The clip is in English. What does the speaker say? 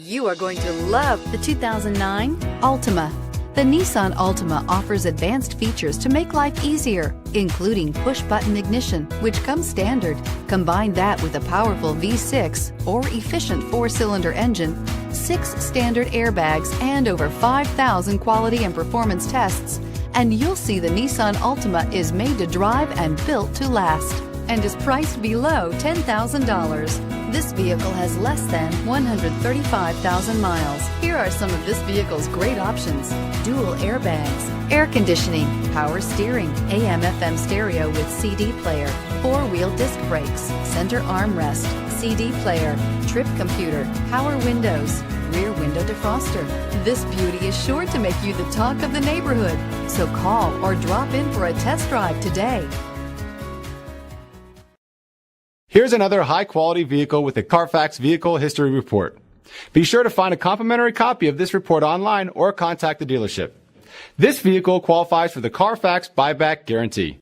You are going to love the 2009 Altima. The Nissan Altima offers advanced features to make life easier, including push-button ignition, which comes standard. Combine that with a powerful V6 or efficient 4-cylinder engine, 6 standard airbags, and over 5,000 quality and performance tests, and you'll see the Nissan Altima is made to drive and built to last, and is priced below $10,000. This vehicle has less than 135,000 miles. Here are some of this vehicle's great options: dual airbags, air conditioning, power steering, AM/FM stereo with CD player, 4-wheel disc brakes, center armrest, CD player, trip computer, power windows, rear window defroster. This beauty is sure to make you the talk of the neighborhood. So call or drop in for a test drive today. Here's another high-quality vehicle with a Carfax Vehicle History Report. Be sure to find a complimentary copy of this report online or contact the dealership. This vehicle qualifies for the Carfax Buyback Guarantee.